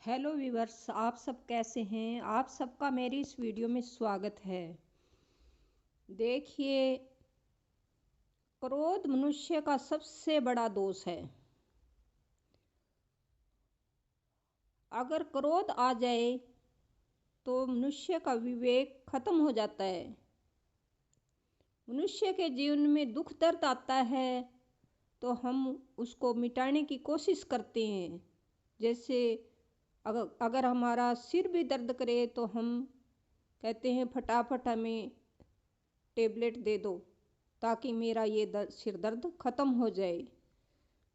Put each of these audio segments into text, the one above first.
Hello viewers, आप सब कैसे हैं। आप सबका मेरी इस वीडियो में स्वागत है। देखिए, क्रोध मनुष्य का सबसे बड़ा दोष है। अगर क्रोध आ जाए तो मनुष्य का विवेक खत्म हो जाता है। मनुष्य के जीवन में दुख दर्द आता है तो हम उसको मिटाने की कोशिश करते हैं। जैसे अगर हमारा सिर भी दर्द करे तो हम कहते हैं फटाफट हमें टेबलेट दे दो ताकि मेरा ये सिर दर्द ख़त्म हो जाए।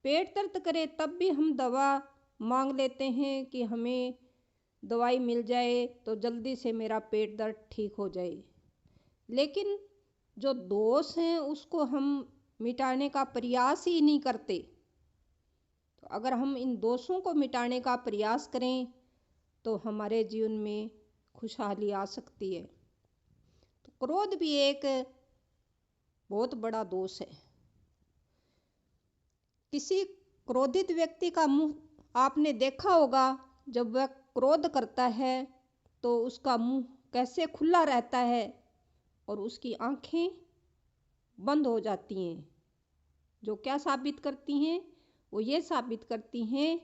पेट दर्द करे तब भी हम दवा मांग लेते हैं कि हमें दवाई मिल जाए तो जल्दी से मेरा पेट दर्द ठीक हो जाए। लेकिन जो दोष हैं उसको हम मिटाने का प्रयास ही नहीं करते। तो अगर हम इन दोषों को मिटाने का प्रयास करें तो हमारे जीवन में खुशहाली आ सकती है। तो क्रोध भी एक बहुत बड़ा दोष है। किसी क्रोधित व्यक्ति का मुंह आपने देखा होगा। जब वह क्रोध करता है तो उसका मुंह कैसे खुला रहता है और उसकी आंखें बंद हो जाती हैं, जो क्या साबित करती हैं, वो ये साबित करती हैं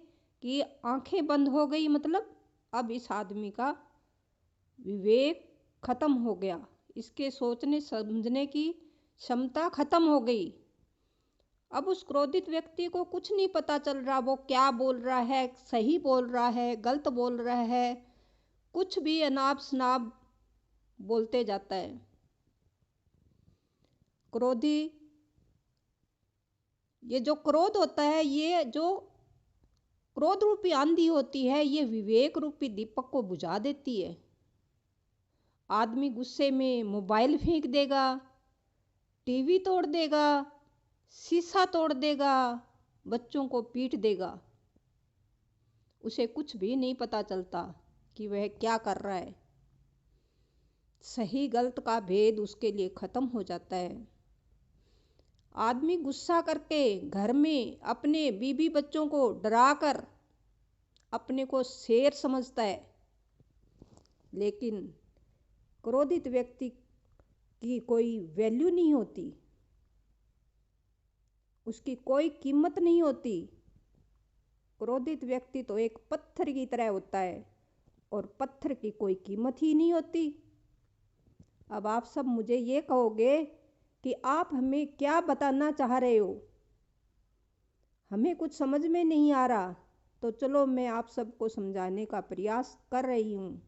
कि आंखें बंद हो गई, मतलब अब इस आदमी का विवेक खत्म हो गया, इसके सोचने समझने की क्षमता खत्म हो गई। अब उस क्रोधित व्यक्ति को कुछ नहीं पता चल रहा वो क्या बोल रहा है, सही बोल रहा है, गलत बोल रहा है, कुछ भी अनाप शनाप बोलते जाता है। क्रोधी, ये जो क्रोध होता है, ये जो क्रोध रूपी आंधी होती है, ये विवेक रूपी दीपक को बुझा देती है। आदमी गुस्से में मोबाइल फेंक देगा, टीवी तोड़ देगा, शीशा तोड़ देगा, बच्चों को पीट देगा। उसे कुछ भी नहीं पता चलता कि वह क्या कर रहा है। सही गलत का भेद उसके लिए खत्म हो जाता है। आदमी गुस्सा करके घर में अपने बीवी बच्चों को डराकर अपने को शेर समझता है, लेकिन क्रोधित व्यक्ति की कोई वैल्यू नहीं होती, उसकी कोई कीमत नहीं होती। क्रोधित व्यक्ति तो एक पत्थर की तरह होता है और पत्थर की कोई कीमत ही नहीं होती। अब आप सब मुझे ये कहोगे कि आप हमें क्या बताना चाह रहे हो, हमें कुछ समझ में नहीं आ रहा। तो चलो मैं आप सबको समझाने का प्रयास कर रही हूँ।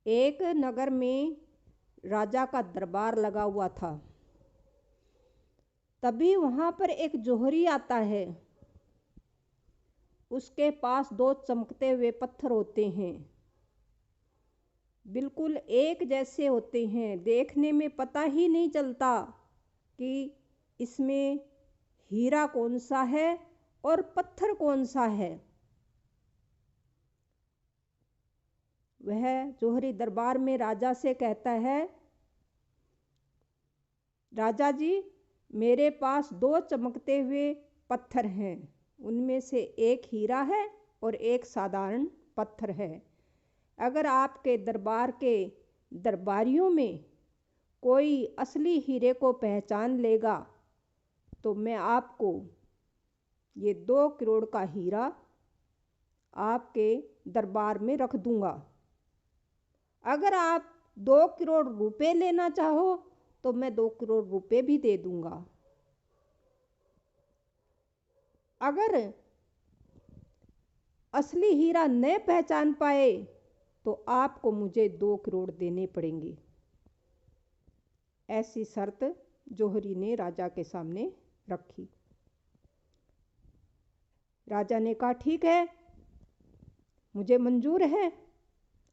एक नगर में राजा का दरबार लगा हुआ था। तभी वहाँ पर एक जोहरी आता है। उसके पास दो चमकते हुए पत्थर होते हैं, बिल्कुल एक जैसे होते हैं। देखने में पता ही नहीं चलता कि इसमें हीरा कौन सा है और पत्थर कौन सा है। वह जोहरी दरबार में राजा से कहता है, राजा जी, मेरे पास दो चमकते हुए पत्थर हैं, उनमें से एक हीरा है और एक साधारण पत्थर है। अगर आपके दरबार के दरबारियों में कोई असली हीरे को पहचान लेगा तो मैं आपको ये 2 करोड़ का हीरा आपके दरबार में रख दूंगा। अगर आप 2 करोड़ रुपए लेना चाहो तो मैं 2 करोड़ रुपए भी दे दूंगा। अगर असली हीरा न पहचान पाए तो आपको मुझे 2 करोड़ देने पड़ेंगे। ऐसी शर्त जोहरी ने राजा के सामने रखी। राजा ने कहा, ठीक है, मुझे मंजूर है,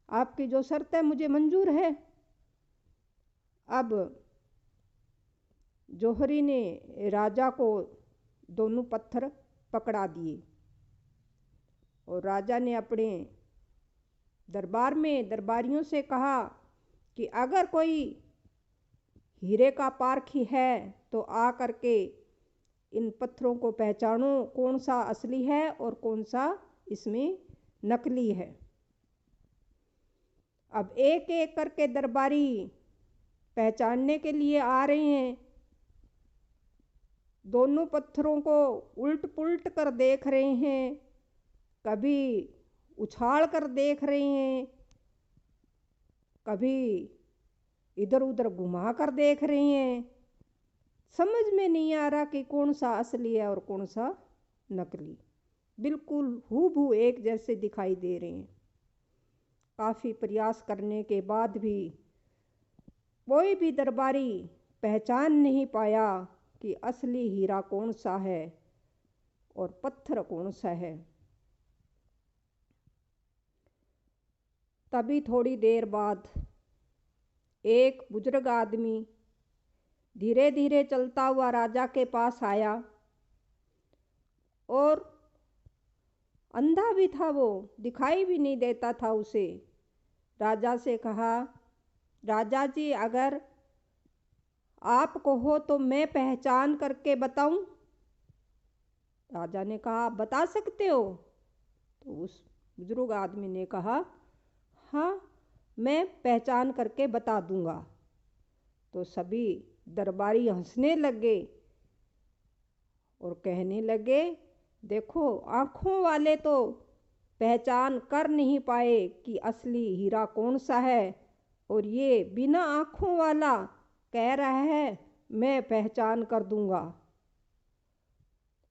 आपकी जो शर्त है मुझे मंजूर है। अब जोहरी ने राजा को दोनों पत्थर पकड़ा दिए और राजा ने अपने दरबार में दरबारियों से कहा कि अगर कोई हीरे का पारखी है तो आ करके इन पत्थरों को पहचानो, कौन सा असली है और कौन सा इसमें नकली है। अब एक एक करके दरबारी पहचानने के लिए आ रहे हैं। दोनों पत्थरों को उल्ट पुल्ट कर देख रहे हैं, कभी उछाल कर देख रहे हैं, कभी इधर उधर घुमा कर देख रहे हैं। समझ में नहीं आ रहा कि कौन सा असली है और कौन सा नकली। बिल्कुल हूबहू एक जैसे दिखाई दे रहे हैं। काफ़ी प्रयास करने के बाद भी कोई भी दरबारी पहचान नहीं पाया कि असली हीरा कौन सा है और पत्थर कौन सा है। तभी थोड़ी देर बाद एक बुजुर्ग आदमी धीरे धीरे चलता हुआ राजा के पास आया और अंधा भी था, वो दिखाई भी नहीं देता था उसे। राजा से कहा, राजा जी अगर आप कहो तो मैं पहचान करके बताऊं। राजा ने कहा, आप बता सकते हो? तो उस बुजुर्ग आदमी ने कहा, हाँ मैं पहचान करके बता दूंगा। तो सभी दरबारी हंसने लगे और कहने लगे, देखो आँखों वाले तो पहचान कर नहीं पाए कि असली हीरा कौन सा है, और ये बिना आँखों वाला कह रहा है मैं पहचान कर दूंगा।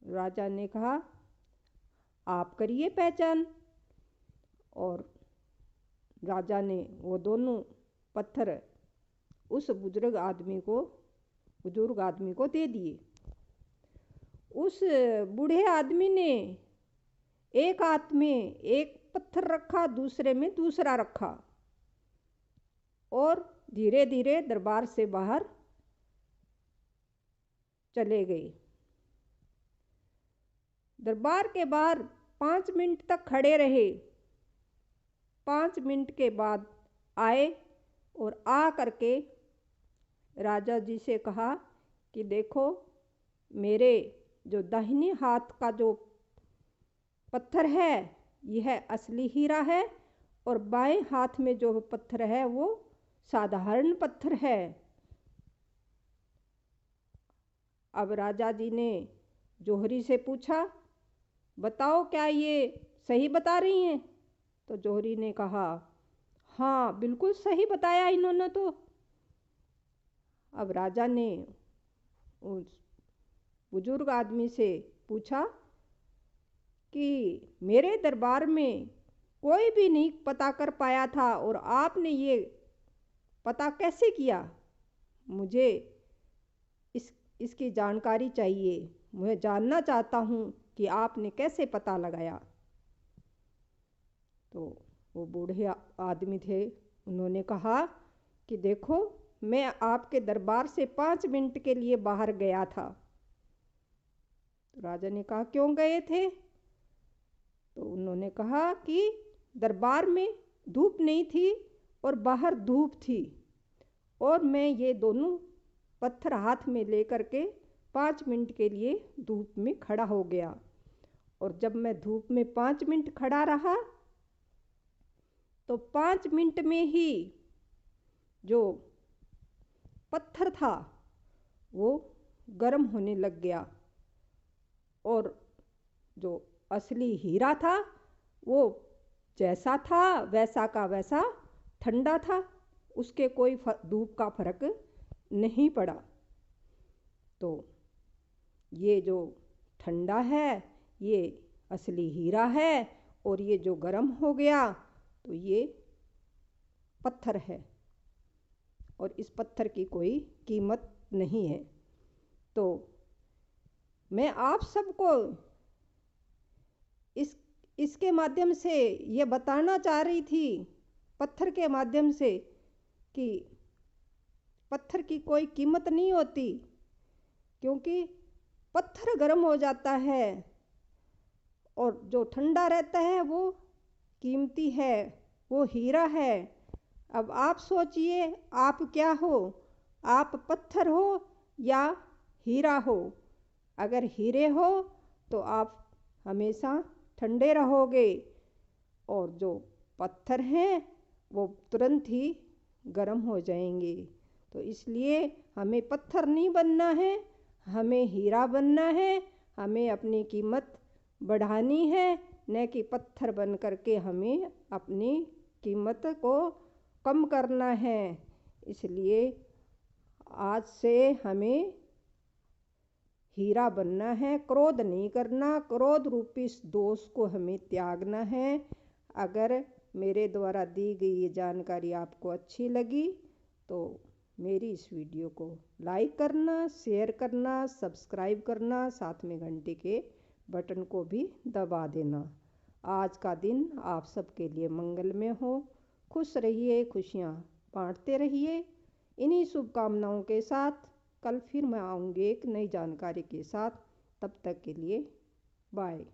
राजा ने कहा, आप करिए पहचान। और राजा ने वो दोनों पत्थर उस बुजुर्ग आदमी को दे दिए। उस बूढ़े आदमी ने एक हाथ में एक पत्थर रखा, दूसरे में दूसरा रखा और धीरे धीरे दरबार से बाहर चले गए। दरबार के बाहर 5 मिनट तक खड़े रहे। 5 मिनट के बाद आए और आ करके राजा जी से कहा कि देखो मेरे जो दाहिने हाथ का जो पत्थर है यह असली हीरा है, और बाएं हाथ में जो पत्थर है वो साधारण पत्थर है। अब राजा जी ने जौहरी से पूछा, बताओ क्या ये सही बता रही हैं? तो जौहरी ने कहा, हाँ बिल्कुल सही बताया इन्होंने तो। अब राजा ने उस बुजुर्ग आदमी से पूछा कि मेरे दरबार में कोई भी नहीं पता कर पाया था और आपने ये पता कैसे किया? मुझे इसकी जानकारी चाहिए। मैं जानना चाहता हूँ कि आपने कैसे पता लगाया। तो वो बूढ़े आदमी थे, उन्होंने कहा कि देखो मैं आपके दरबार से 5 मिनट के लिए बाहर गया था। तो राजा ने कहा, क्यों गए थे? तो उन्होंने कहा कि दरबार में धूप नहीं थी और बाहर धूप थी, और मैं ये दोनों पत्थर हाथ में लेकर के 5 मिनट के लिए धूप में खड़ा हो गया। और जब मैं धूप में 5 मिनट खड़ा रहा तो 5 मिनट में ही जो पत्थर था वो गर्म होने लग गया, और जो असली हीरा था वो जैसा था वैसा का वैसा ठंडा था, उसके कोई धूप का फर्क नहीं पड़ा। तो ये जो ठंडा है ये असली हीरा है, और ये जो गर्म हो गया तो ये पत्थर है, और इस पत्थर की कोई कीमत नहीं है। तो मैं आप सबको इसके माध्यम से ये बताना चाह रही थी, पत्थर के माध्यम से, कि पत्थर की कोई कीमत नहीं होती, क्योंकि पत्थर गर्म हो जाता है और जो ठंडा रहता है वो कीमती है, वो हीरा है। अब आप सोचिए आप क्या हो, आप पत्थर हो या हीरा हो? अगर हीरे हो तो आप हमेशा ठंडे रहोगे, और जो पत्थर हैं वो तुरंत ही गर्म हो जाएंगे। तो इसलिए हमें पत्थर नहीं बनना है, हमें हीरा बनना है। हमें अपनी कीमत बढ़ानी है, न कि पत्थर बन करके हमें अपनी कीमत को कम करना है। इसलिए आज से हमें हीरा बनना है, क्रोध नहीं करना। क्रोध रूपी इस दोष को हमें त्यागना है। अगर मेरे द्वारा दी गई ये जानकारी आपको अच्छी लगी तो मेरी इस वीडियो को लाइक करना, शेयर करना, सब्सक्राइब करना, साथ में घंटे के बटन को भी दबा देना। आज का दिन आप सबके लिए मंगलमय हो। खुश रहिए, खुशियाँ बांटते रहिए। इन्हीं शुभकामनाओं के साथ कल फिर मैं आऊँगी एक नई जानकारी के साथ। तब तक के लिए बाय।